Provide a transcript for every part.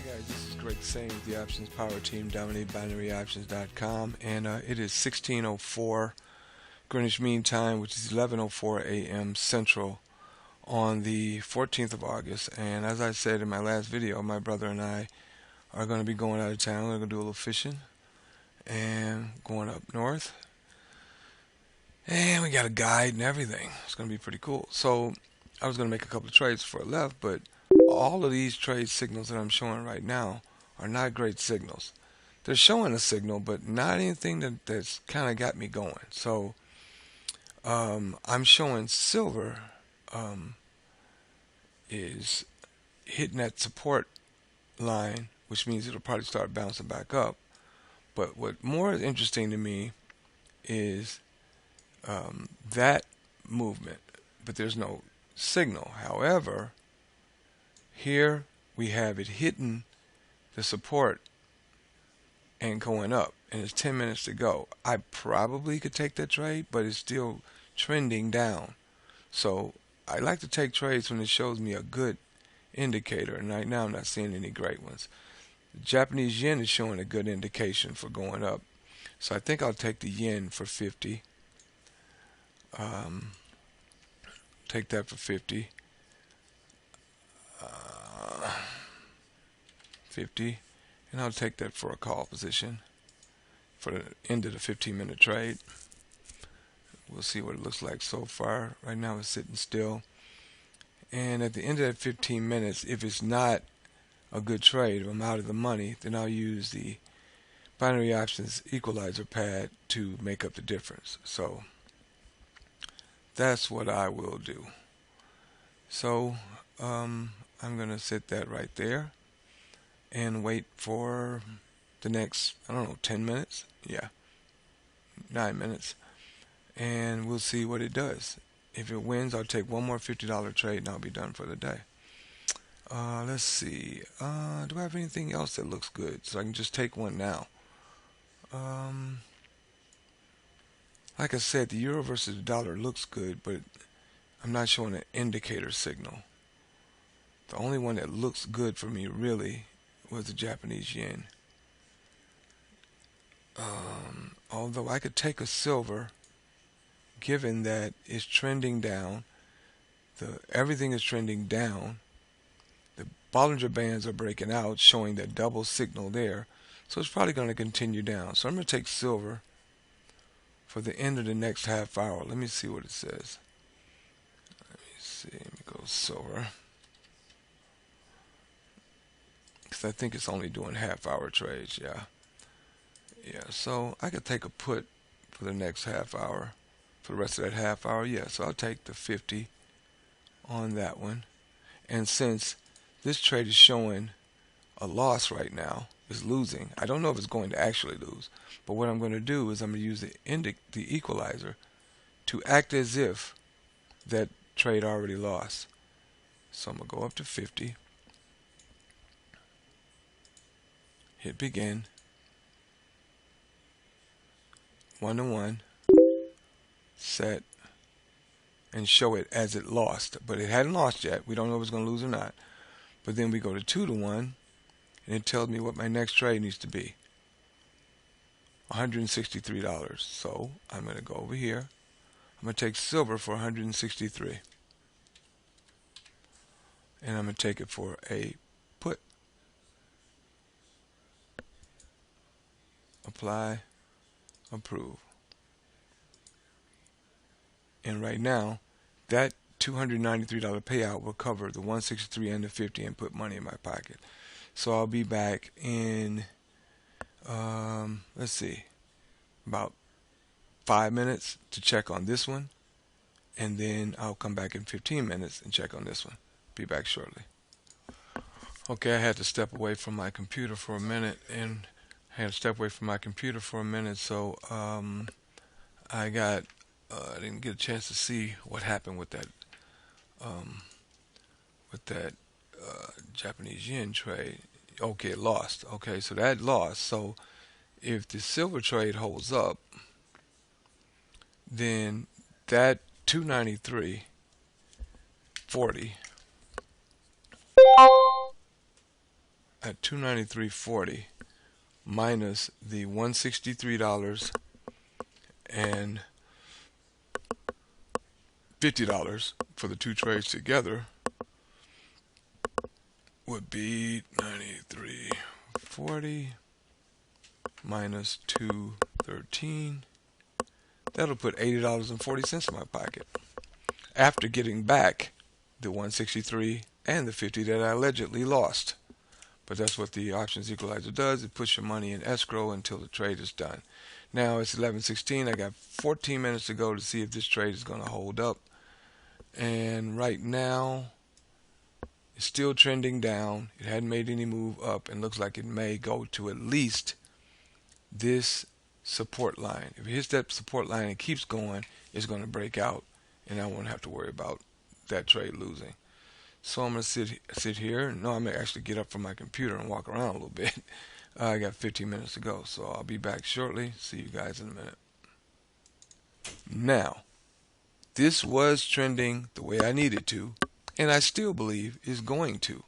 Guys, this is Greg Sain with the Options Power Team, DominateBinaryOptions.com, and it is 16:04 Greenwich Mean Time, which is 11:04 a.m. Central on the 14th of August. And as I said in my last video, my brother and I are going to be going out of town. We're going to do a little fishing and going up north. And we got a guide and everything. It's going to be pretty cool. So I was going to make a couple of trades before I left, but all of these trade signals that I'm showing right now are not great signals. They're showing a signal, but not anything that's kind of got me going. So I'm showing silver is hitting that support line, which means it'll probably start bouncing back up. But what more is interesting to me is that movement, but there's no signal. However, here we have it hitting the support and going up, and it's 10 minutes to go. I probably could take that trade, but it's still trending down. So I like to take trades when it shows me a good indicator, and right now I'm not seeing any great ones. The Japanese yen is showing a good indication for going up, so I think I'll take the yen for 50. Take that for 50. 50, and I'll take that for a call position for the end of the 15-minute trade. We'll see what it looks like so far. Right now it's sitting still, and at the end of that 15 minutes, if it's not a good trade, if I'm out of the money, then I'll use the binary options equalizer pad to make up the difference. So that's what I will do. So I'm going to set that right there and wait for the next, I don't know, 10 minutes? Yeah, 9 minutes. And we'll see what it does. If it wins, I'll take one more $50 trade and I'll be done for the day. Let's see. Do I have anything else that looks good? So I can just take one now. Like I said, the euro versus the dollar looks good, but I'm not showing an indicator signal. The only one that looks good for me really was the Japanese yen. Although I could take a silver, given that it's trending down, everything is trending down. The Bollinger Bands are breaking out, showing that double signal there. So it's probably going to continue down. So I'm going to take silver for the end of the next half hour. Let me see what it says. Let me see. Let me go silver. Because I think it's only doing half-hour trades. Yeah. So I could take a put for the next half hour, for the rest of that half hour. Yeah, so I'll take the 50 on that one. And since this trade is showing a loss right now, is losing, I don't know if it's going to actually lose, but what I'm going to do is I'm going to use the equalizer to act as if that trade already lost. So I'm going to go up to 50, hit begin, 1-to-1, set, and show it as it lost. But it hadn't lost yet. We don't know if it's going to lose or not. But then we go to 2-to-1, and it tells me what my next trade needs to be. $163. So I'm going to go over here. I'm going to take silver for 163. And I'm going to take it for a put. Apply. Approve. And right now, that $293 payout will cover the 163 and the 50 and put money in my pocket. So I'll be back in, let's see, about 5 minutes to check on this one. And then I'll come back in 15 minutes and check on this one. Be back shortly. Okay, I had to step away from my computer for a minute, so I didn't get a chance to see what happened with that Japanese yen trade. Okay, it lost. Okay, so that lost. So if the silver trade holds up, then that 293.40 at $293.40 minus the $163 and $50 for the two trades together would be $93.40 minus $213. That'll put $80.40 in my pocket after getting back the 163 and the 50 that I allegedly lost. But that's what the options equalizer does. It puts your money in escrow until the trade is done. Now it's 11:16. I got 14 minutes to go to see if this trade is going to hold up. And right now, it's still trending down. It hadn't made any move up and looks like it may go to at least this support line. If it hits that support line and keeps going, it's going to break out, and I won't have to worry about that trade losing. So I'm going to sit here. No, I'm going to actually get up from my computer and walk around a little bit. I got 15 minutes to go, so I'll be back shortly. See you guys in a minute. Now, this was trending the way I needed to, and I still believe is going to.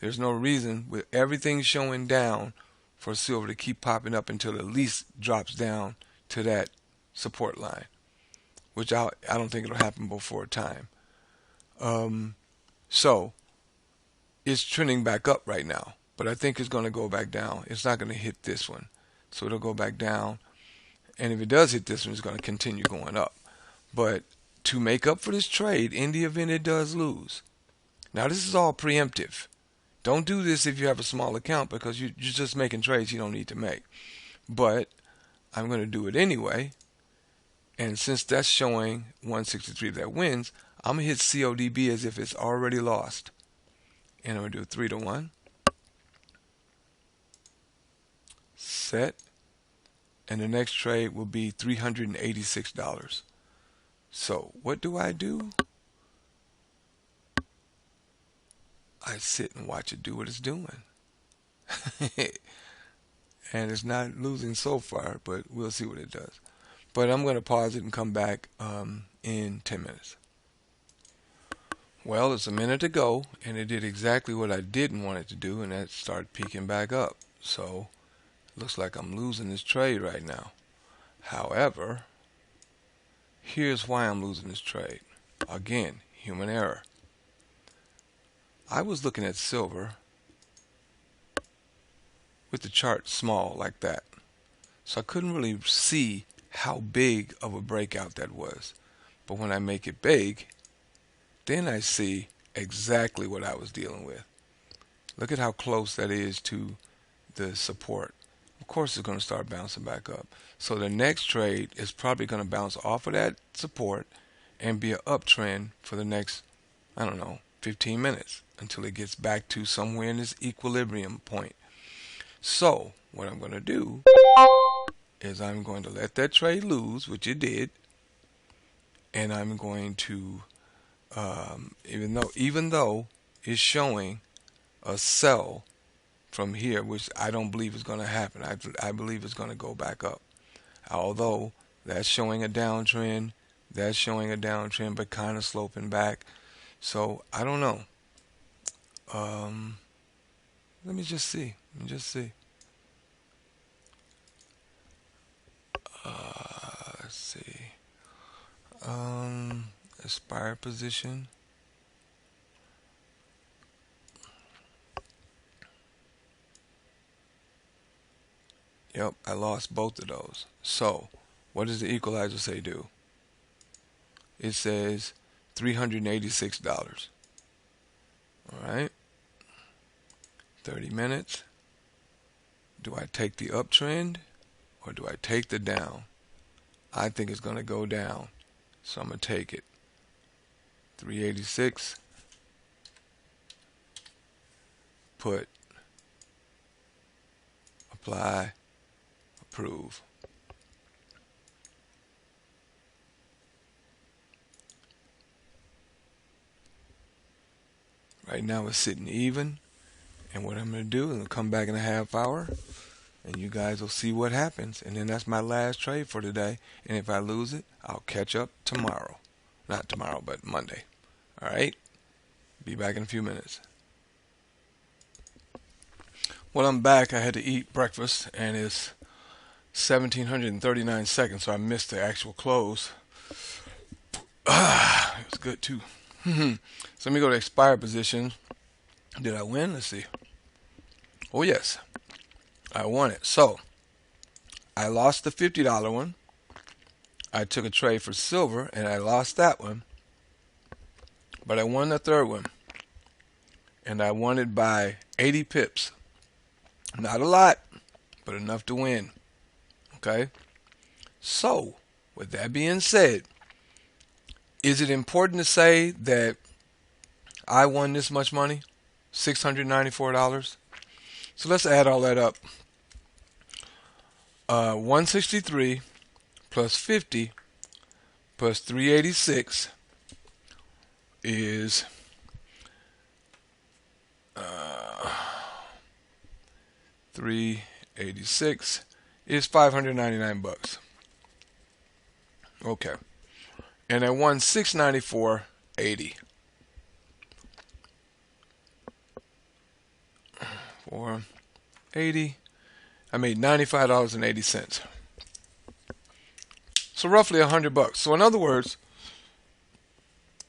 There's no reason, with everything showing down, for silver to keep popping up until it at least drops down to that support line, which I don't think it'll happen before time. So it's trending back up right now, but I think it's going to go back down. It's not going to hit this one, so it'll go back down. And if it does hit this one, it's going to continue going up. But to make up for this trade, in the event it does lose, now this is all preemptive. Don't do this if you have a small account, because you're just making trades you don't need to make. But I'm going to do it anyway. And since that's showing 163 that wins, I'm going to hit CODB as if it's already lost. And I'm going to do 3 to 1. Set. And the next trade will be $386. So what do? I sit and watch it do what it's doing. And it's not losing so far, but we'll see what it does. But I'm going to pause it and come back in 10 minutes. Well, it's a minute to go, and it did exactly what I didn't want it to do, and that started peaking back up. So it looks like I'm losing this trade right now. However, here's why I'm losing this trade. Again, human error. I was looking at silver with the chart small like that, so I couldn't really see how big of a breakout that was. But when I make it big, then I see exactly what I was dealing with. Look at how close that is to the support. Of course it's going to start bouncing back up. So the next trade is probably going to bounce off of that support and be an uptrend for the next, 15 minutes until it gets back to somewhere in this equilibrium point. So what I'm going to do is I'm going to let that trade lose, which it did, and I'm going to, even though it's showing a sell from here, which I don't believe is going to happen. I believe it's going to go back up. Although that's showing a downtrend, but kind of sloping back. So I don't know. Let me just see. Let's see. Aspire position. Yep, I lost both of those. So, what does the equalizer say do? It says $386. Alright. 30 minutes. Do I take the uptrend or do I take the down? I think it's going to go down, so I'm going to take it. 386. Put. Apply. Approve. Right now it's sitting even, and what I'm going to do is I'm going to come back in a half hour and you guys will see what happens, and then that's my last trade for today. And if I lose it, I'll catch up tomorrow. Not tomorrow, but Monday. Alright, be back in a few minutes. Well, I'm back. I had to eat breakfast, and it's 1739 seconds, so I missed the actual close. It was good too. So let me go to expired position. Did I win? Let's see. Oh yes, I won it. So I lost the $50 one. I took a trade for silver, and I lost that one. But I won the third one, and I won it by 80 pips. Not a lot, but enough to win. Okay? So, with that being said, is it important to say that I won this much money? $694? So let's add all that up. 163 plus 50 plus 386 is 386 is 599 bucks. Okay. And I won 694.80. 480. I made $95.80. So roughly $100. So in other words,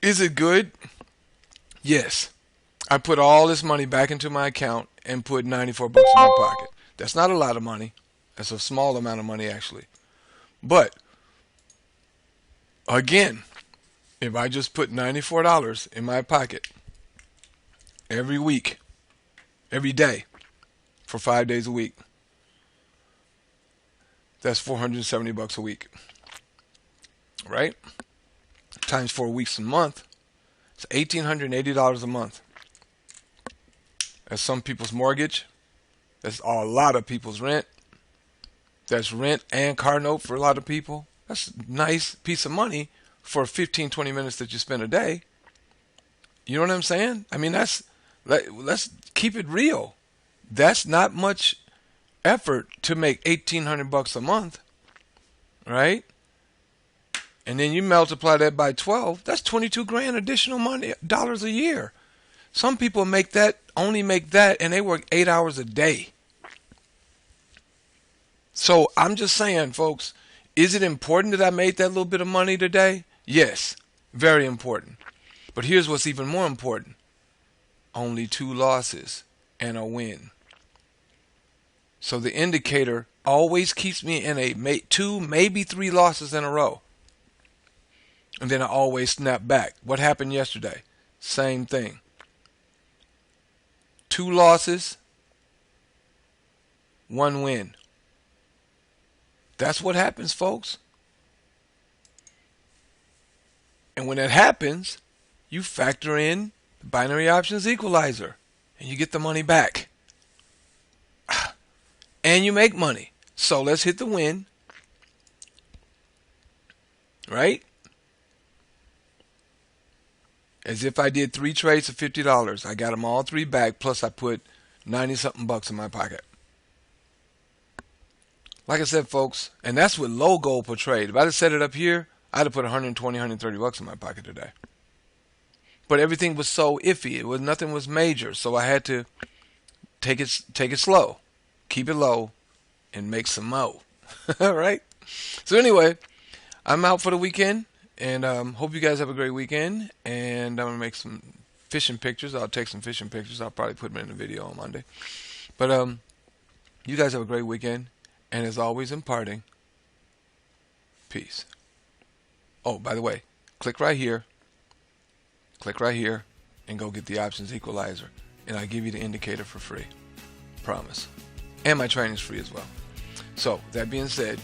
is it good? Yes. I put all this money back into my account and put 94 bucks in my pocket. That's not a lot of money. That's a small amount of money actually. But again, if I just put $94 in my pocket every week, every day, for 5 days a week, that's 470 bucks a week. Right? Times 4 weeks a month, it's $1,880 a month. That's some people's mortgage. That's a lot of people's rent. That's rent and car note for a lot of people. That's a nice piece of money for 15, 20 minutes that you spend a day. You know what I'm saying? I mean, let's keep it real. That's not much effort to make 1,800 bucks a month, right? And then you multiply that by 12, that's 22 grand additional money, dollars a year. Some people only make that, and they work 8 hours a day. So I'm just saying, folks, is it important that I made that little bit of money today? Yes, very important. But here's what's even more important. Only 2 losses and a win. So the indicator always keeps me in 2, maybe 3 losses in a row. And then I always snap back. What happened yesterday? Same thing. 2 losses, 1 win. That's what happens, folks. And when that happens, you factor in the binary options equalizer, and you get the money back. And you make money. So let's hit the win. Right? As if I did 3 trades for $50. I got them all 3 back, plus I put 90-something bucks in my pocket. Like I said, folks, and that's with low gold per trade. If I'd have set it up here, I'd have put 120, 130 bucks in my pocket today. But everything was so iffy. Nothing was major, so I had to take it slow, keep it low, and make some mo. All right. So anyway, I'm out for the weekend. And hope you guys have a great weekend. And I'm going to make some fishing pictures. I'll take some fishing pictures. I'll probably put them in the video on Monday. But you guys have a great weekend. And as always in parting, peace. Oh, by the way, click right here, and go get the options equalizer. And I'll give you the indicator for free. Promise. And my training's free as well. So, that being said,